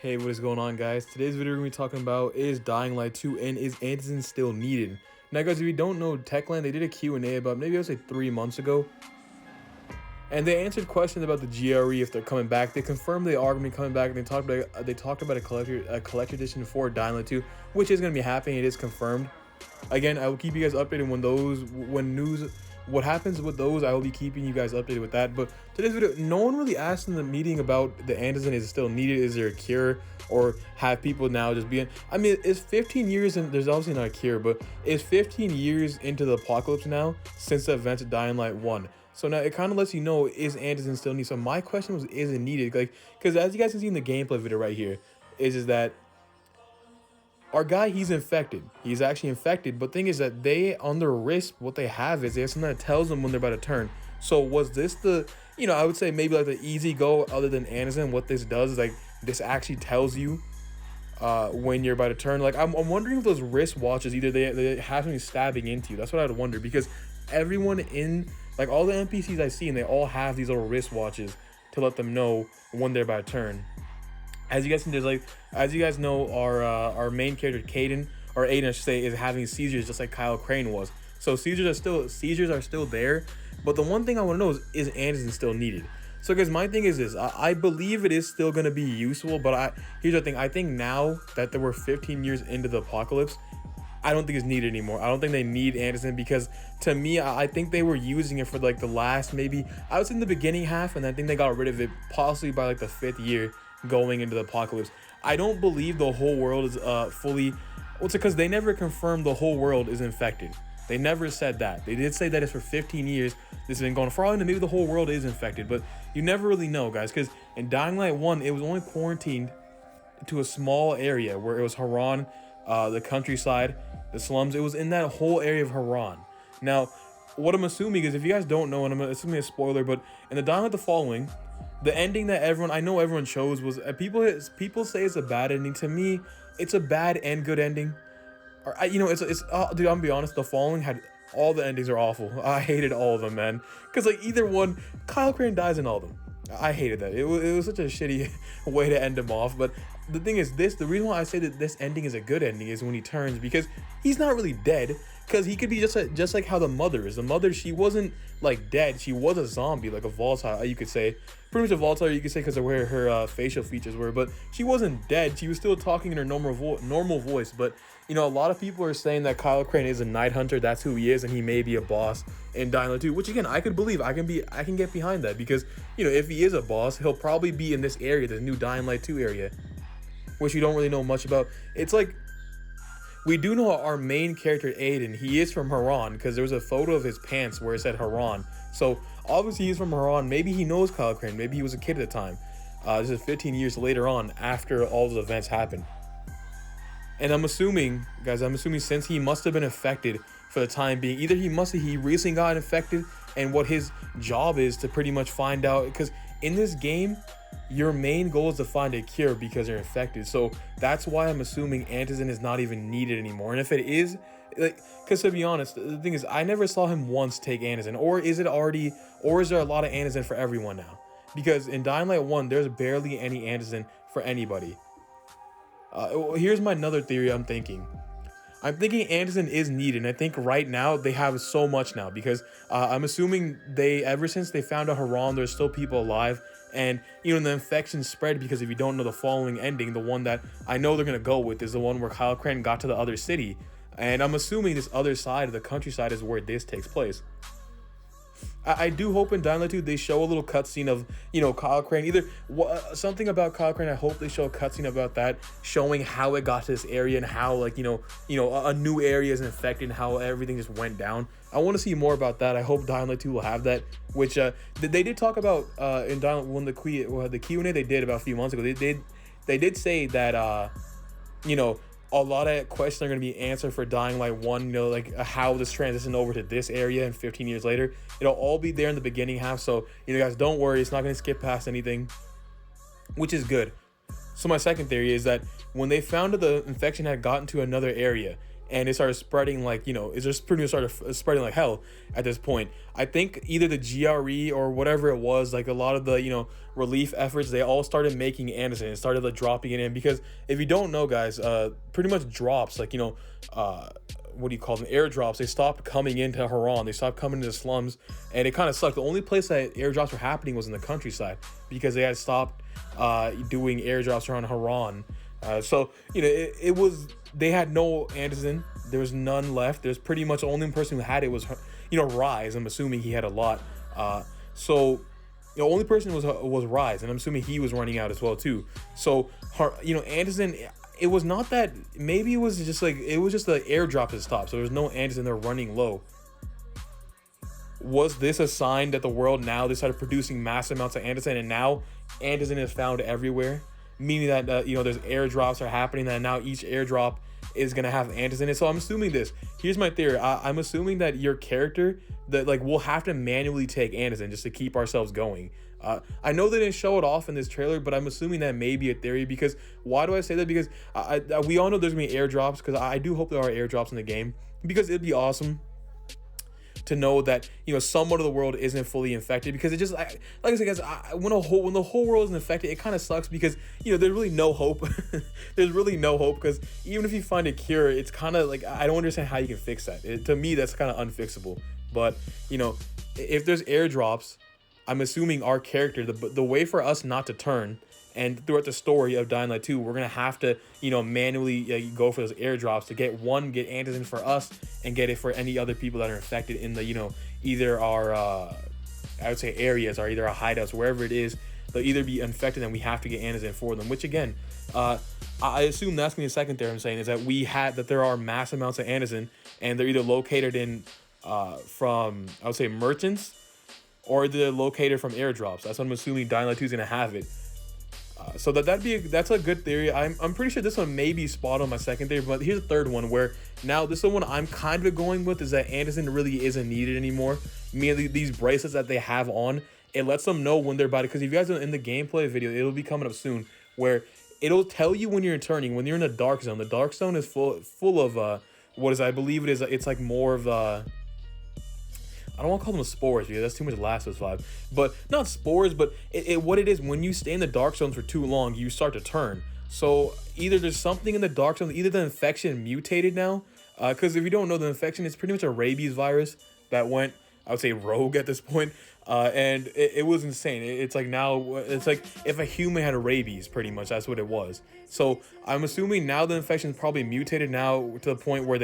Hey, what is going on, guys? Today's video we're going to be talking about is Dying Light 2 and is Antizin still needed? Now, guys, if you don't know Techland, they did a Q&A about maybe I would say 3 months ago, and they answered questions about the GRE if they're coming back. They confirmed they are going to be coming back, and they talked about a collector edition for Dying Light 2, which is going to be happening. It is confirmed. Again, I will keep you guys updated what happens with those. I will be keeping you guys updated with that. But today's video, no one really asked in the meeting about the Antizin. Is it still needed? Is there a cure? Or have people now just being, I mean, it's 15 years and there's obviously not a cure, but it's 15 years into the apocalypse now since the events of Dying Light 1. So now it kind of lets you know, is Antizin still needed? So my question was, is it needed? Like, because as you guys can see in the gameplay video right here, is that our guy, he's infected. He's actually infected, but thing is that they, on their wrist, what they have is they have something that tells them when they're about to turn. So was this the, I would say maybe like the easy go other than Antizin? What this does is like, this actually tells you when you're about to turn. Like, I'm wondering if those wrist watches, either they have something stabbing into you. That's what I'd wonder, because everyone in, like, all the NPCs I've seen, they all have these little wrist watches to let them know when they're about to turn. As you guys can, as you guys know, our main character, Aiden, I should say, is having seizures just like Kyle Crane was. So seizures are still there. But the one thing I want to know is Antizin still needed? So guys, my thing is this, I believe it is still going to be useful, but here's the thing. I think now that we're 15 years into the apocalypse, I don't think it's needed anymore. I don't think they need Antizin, because to me, I think they were using it for like the last, maybe, I was in the beginning half, and I think they got rid of it possibly by like the 5th year going into the apocalypse. I don't believe the whole world is fully, well, it's because they never confirmed the whole world is infected. They never said that. They did say that it's for 15 years. This has been going for all, and maybe the whole world is infected, but you never really know, guys, because in Dying Light 1, it was only quarantined to a small area where it was Haran, the countryside, the slums. It was in that whole area of Haran. Now, what I'm assuming is, if you guys don't know, and it's gonna be a spoiler, but in the Dying Light the Following, the ending that I know everyone chose was, people say it's a bad ending. To me, it's a bad and good ending. Or, dude, I'm gonna be honest, the Following had, all the endings are awful. I hated all of them, man. Because, like, either one, Kyle Crane dies in all of them. I hated that. It was such a shitty way to end him off. But the thing is, the reason why I say that this ending is a good ending is when he turns, because he's not really dead. Because he could be just like how the mother is. The mother, she wasn't like dead. She was a zombie, like a volatile, you could say. Pretty much a volatile, you could say, because of where her facial features were. But she wasn't dead. She was still talking in her normal voice. But, a lot of people are saying that Kyle Crane is a night hunter. That's who he is, and he may be a boss in Dying Light 2. Which, again, I could believe. I can get behind that. Because, if he is a boss, he'll probably be in this area, this new Dying Light 2 area, which you don't really know much about. It's like, we do know our main character, Aiden, he is from Haran, because there was a photo of his pants where it said Haran. So, obviously he's from Haran. Maybe he knows Kyle Crane. Maybe he was a kid at the time. This is 15 years later on, after all the events happened. And I'm assuming, guys, since he must have been affected for the time being, either he recently got infected, and what his job is to pretty much find out, because in this game, your main goal is to find a cure because you're infected. So that's why I'm assuming Antizin is not even needed anymore. And if it is, like, because to be honest, the thing is, I never saw him once take Antizin. Or is there a lot of Antizin for everyone now? Because in Dying Light 1, there's barely any Antizin for anybody. Here's my another theory I'm thinking. I'm thinking Antizin is needed, and I think right now they have so much now, because I'm assuming ever since they found out Haran, there's still people alive, and the infection spread, because if you don't know the Following ending, the one that I know they're gonna go with is the one where Kyle Crane got to the other city, and I'm assuming this other side of the countryside is where this takes place. I do hope in Dying Light 2 they show a little cutscene of, Kyle Crane. Something about Kyle Crane. I hope they show a cutscene about that, showing how it got to this area and how, like, a new area is infected and how everything just went down. I want to see more about that. I hope Dying Light 2 will have that, which they did talk about in Dying Light 1, the Q&A they did about a few months ago. They did say that, a lot of questions are going to be answered for Dying Light 1, like how this transitioned over to this area, and 15 years later. It'll all be there in the beginning half, so, guys, don't worry. It's not going to skip past anything, which is good. So my second theory is that when they found that the infection had gotten to another area, and it started spreading like, it just pretty much started spreading like hell at this point. I think either the GRE or whatever it was, like a lot of the, relief efforts, they all started making Antizin and started like dropping it in, because if you don't know, guys, pretty much drops, like, what do you call them, airdrops, they stopped coming into Haran, they stopped coming into the slums, and it kind of sucked. The only place that airdrops were happening was in the countryside, because they had stopped doing airdrops around Haran. So it was, they had no Antizin, there was none left. There's pretty much the only person who had it was Rise. I'm assuming he had a lot. So the only person was Rise, and I'm assuming he was running out as well too. So Antizin, it was not that, maybe it was just like, it was just the airdrop that stopped, so there's no Antizin, they're running low. Was this a sign that the world now, they started producing massive amounts of Antizin, and now Antizin is found everywhere, meaning that there's airdrops are happening, that now each airdrop is gonna have Antizin in it? So I'm assuming this. Here's my theory. I'm assuming that your character, that like, we'll have to manually take Antizin just to keep ourselves going. I know they didn't show it off in this trailer, but I'm assuming that may be a theory. Because why do I say that? Because we all know there's gonna be airdrops, because I do hope there are airdrops in the game, because it'd be awesome to know that somewhat of the world isn't fully infected. Because it just, like I said, guys, when the whole world isn't infected, it kind of sucks, because there's really no hope. There's really no hope, because even if you find a cure, it's kind of like, I don't understand how you can fix that. To me, that's kind of unfixable. But if there's airdrops, I'm assuming our character, the way for us not to turn, and throughout the story of Dying Light 2, we're gonna have to manually go for those airdrops to get Antizin for us, and get it for any other people that are infected in the either our I would say areas, or either our hideouts, wherever it is. They'll either be infected, and we have to get Antizin for them, which again, I assume that's gonna be the second theory I'm saying, is that there are mass amounts of Antizin, and they're either located in from, I would say, merchants, or they're located from airdrops. That's what I'm assuming Dying Light 2 is gonna have it. So that's a good theory. I'm pretty sure this one may be spot on my second theory, but here's the third one, where now this is the one I'm kind of going with, is that Antizin really isn't needed anymore. Meaning these bracelets that they have on, it lets them know when they're about it. Because if you guys are in the gameplay video, it'll be coming up soon, where it'll tell you when you're turning, when you're in a dark zone. The dark zone is full of what is, I believe it is, it's like more of I don't want to call them spores, because that's too much Last of Us vibe. But not spores, but what it is, when you stay in the dark zones for too long, you start to turn. So either there's something in the dark zone, either the infection mutated now, because if you don't know, the infection is pretty much a rabies virus that went, I would say, rogue at this point. And it was insane. It's like now, it's like if a human had a rabies, pretty much, that's what it was. So I'm assuming now the infection is probably mutated now to the point where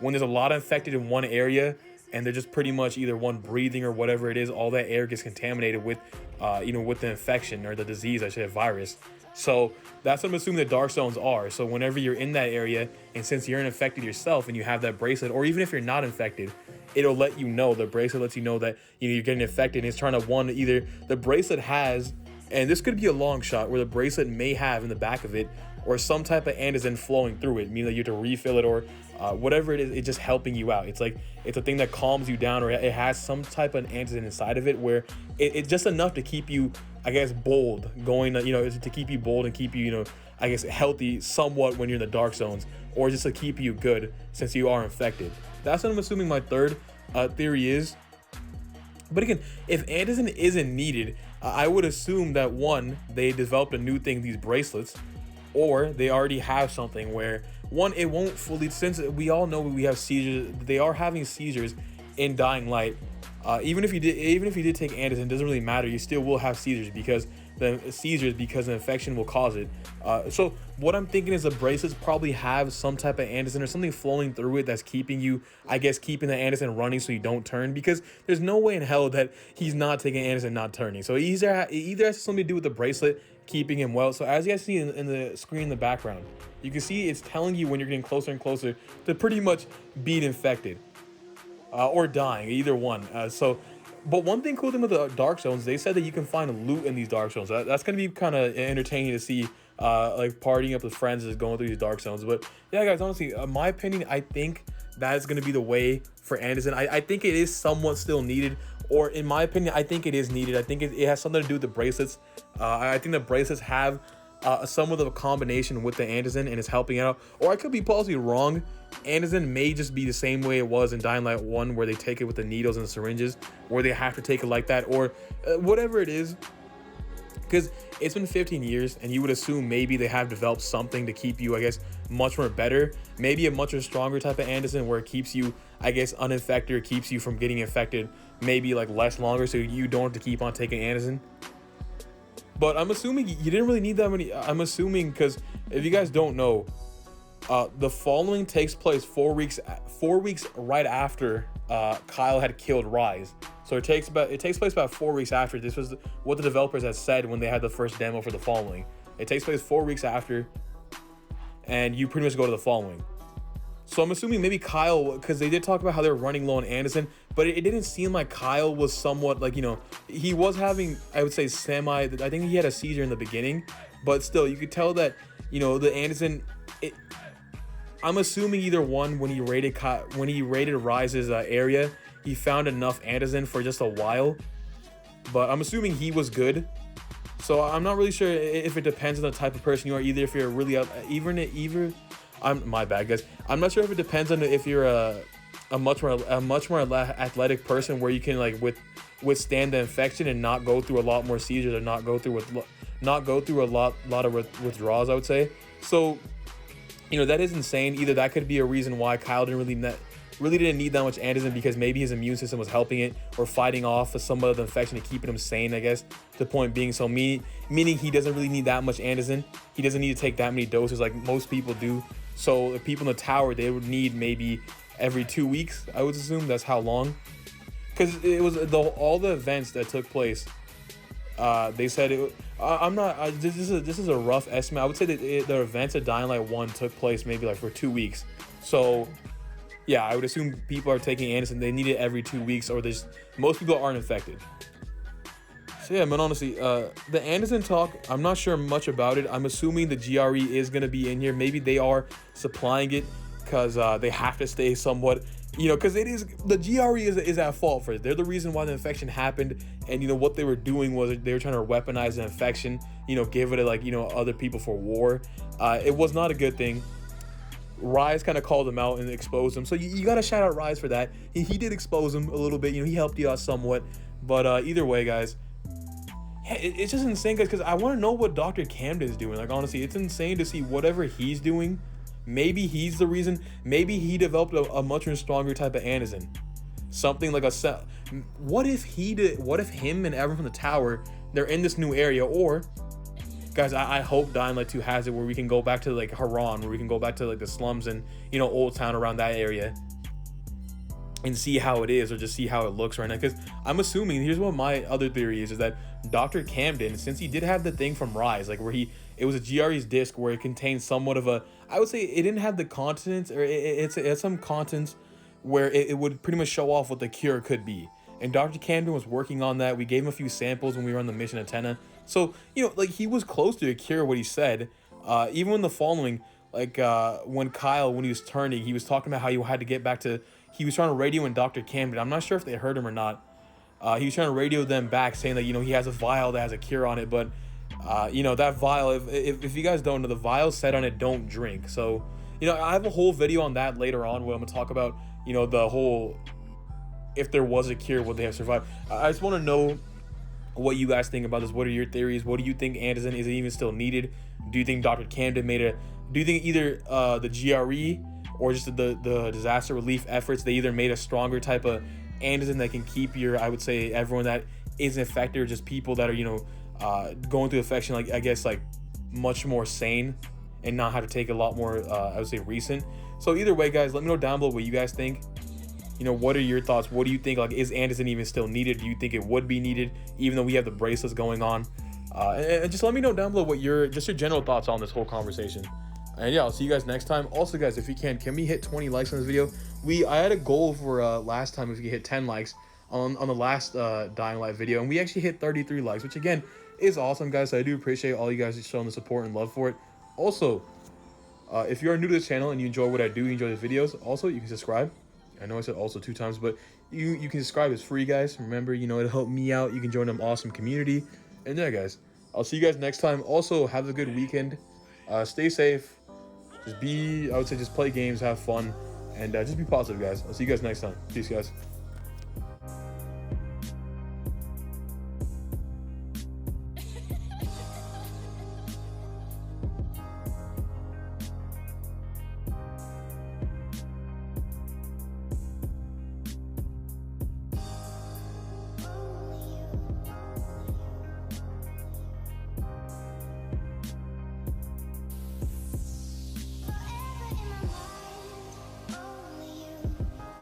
when there's a lot of infected in one area, and they're just pretty much either one breathing or whatever it is, all that air gets contaminated with, with the infection, or the disease, I should say, virus. So that's what I'm assuming the dark zones are. So whenever you're in that area, and since you're infected yourself and you have that bracelet, or even if you're not infected, it'll let you know, the bracelet lets you know that you're getting infected, and it's trying to either the bracelet has, and this could be a long shot, where the bracelet may have in the back of it, or some type of Antizin flowing through it, meaning that you have to refill it, or whatever it is, it's just helping you out. It's like, it's a thing that calms you down, or it has some type of Antizin inside of it, where it's just enough to keep you, I guess, bold, going, to keep you bold and keep you, I guess, healthy somewhat when you're in the dark zones, or just to keep you good since you are infected. That's what I'm assuming my third theory is. But again, if Antizin isn't needed, I would assume that one, they developed a new thing, these bracelets, or they already have something where, one, it won't fully, since we all know we have seizures, they are having seizures in Dying Light. Even if you did take Antizin, it doesn't really matter. You still will have seizures, because the infection will cause it. So what I'm thinking is the bracelets probably have some type of Antizin or something flowing through it that's keeping you, I guess, keeping the Antizin running so you don't turn, because there's no way in hell that he's not taking Antizin, not turning. So it either has something to do with the bracelet keeping him well. So as you guys see in the screen in the background, you can see it's telling you when you're getting closer and closer to pretty much being infected or dying, either one. But one thing cool thing with the dark zones, they said that you can find loot in these dark zones. That's gonna be kind of entertaining to see, like partying up with friends is going through these dark zones. But yeah, guys, honestly, my opinion, I think that is gonna be the way for Antizin. I think it is somewhat still needed, or in my opinion, I think it is needed. I think it has something to do with the bracelets. I think the bracelets have some of the combination with the Antizin and is helping out. Or I could be possibly wrong. Antizin may just be the same way it was in Dying Light 1, where they take it with the needles and the syringes, where they have to take it like that, or whatever it is. Because it's been 15 years, and you would assume maybe they have developed something to keep you, I guess, much more better. Maybe a much more stronger type of Antizin where it keeps you, I guess, uninfected, or keeps you from getting infected maybe like less longer, so you don't have to keep on taking Antizin. But I'm assuming you didn't really need that many. I'm assuming, because if you guys don't know, the following takes place 4 weeks right after Kyle had killed Rise. So it takes place about 4 weeks after. This was what the developers had said when they had the first demo for the following. It takes place 4 weeks after, and you pretty much go to the following. So I'm assuming maybe Kyle, because they did talk about how they were running low on Antizin, but it didn't seem like Kyle was somewhat like, you know, he was having, I would say, I think he had a seizure in the beginning, but still, you could tell that, you know, the Antizin, I'm assuming either one, when he raided Rise's area, he found enough Antizin for just a while, but I'm assuming he was good. So I'm not really sure if it depends on the type of person you are, either if you're really my bad, guys. I'm not sure if it depends on if you're a much more athletic person, where you can like withstand the infection and not go through a lot more seizures, or not go through a lot of withdrawals, I would say. So, you know, that is insane. Either that could be a reason why Kyle didn't need that much Antizin, because maybe his immune system was helping it, or fighting off some of the infection and keeping him sane, I guess. The point being, so meaning he doesn't really need that much Antizin. He doesn't need to take that many doses like most people do. So the people in the tower, they would need maybe every 2 weeks, I would assume. That's how long. Because it was all the events that took place. They said it. This is a rough estimate. I would say that the events at Dying Light 1 took place maybe like for 2 weeks. So yeah, I would assume people are taking Antizin. They need it every 2 weeks, or most people aren't infected. So yeah, man, honestly, the Antizin talk, I'm not sure much about it. I'm assuming the GRE is going to be in here. Maybe they are supplying it because they have to stay somewhat, you know, because the GRE is at fault for it. They're the reason why the infection happened. And, you know, what they were doing was they were trying to weaponize the infection, you know, give it to, like, you know, other people for war. It was not a good thing. Rise kind of called him out and exposed him. So you got to shout out Rise for that. He did expose him a little bit. You know, he helped you out somewhat. But either way, guys, it's just insane, guys, because I want to know what Dr. Camden is doing. Like, honestly, it's insane to see whatever he's doing. Maybe he's the reason. Maybe he developed a much more stronger type of Antizin. Something like what if him and everyone from the tower, they're in this new area? Or, guys, I hope Dying Light 2 has it where we can go back to like Haran, where we can go back to like the slums and, you know, Old Town around that area and see how it is, or just see how it looks right now. Because I'm assuming, here's what my other theory is that Dr. Camden, since he did have the thing from Rise, like where it was a GRE's disc where it contained somewhat of I would say it didn't have the contents, or it had some contents where it would pretty much show off what the cure could be. And Dr. Camden was working on that. We gave him a few samples when we were on the mission antenna. So, you know, like, he was close to a cure, what he said. Even when the following, like, when he was turning, he was talking about how he had to get back to, he was trying to radio in Dr. Camden. I'm not sure if they heard him or not. He was trying to radio them back, saying that, you know, he has a vial that has a cure on it. But, you know, that vial, if you guys don't know, the vial said on it, don't drink. So, you know, I have a whole video on that later on where I'm going to talk about, you know, the whole, if there was a cure, would they have survived? I just want to know what you guys think about this. What are your theories? What do you think Antizin is even still needed? Do you think Dr. Camden do you think either the GRE or just the disaster relief efforts, they either made a stronger type of Antizin that can keep I would say, everyone that is infected, or just people that are, you know, going through infection, like, I guess, like, much more sane and not have to take a lot more, I would say, recent. So either way, guys, let me know down below what you guys think. You know, what are your thoughts? What do you think? Like, is Antizin even still needed? Do you think it would be needed, even though we have the bracelets going on? And just let me know down below what your general thoughts on this whole conversation. And yeah, I'll see you guys next time. Also, guys, if you can we hit 20 likes on this video? I had a goal for last time, if we hit 10 likes on the last Dying Light video, and we actually hit 33 likes, which again is awesome, guys. So I do appreciate all you guys showing the support and love for it. Also, if you are new to this channel and you enjoy what I do, you enjoy the videos, also you can subscribe. I know I said also 2 times, but you can subscribe. It's free, guys. Remember, you know, it'll help me out. You can join an awesome community. And yeah, guys, I'll see you guys next time. Also, have a good weekend. Stay safe. I would say, just play games, have fun, and just be positive, guys. I'll see you guys next time. Peace, guys.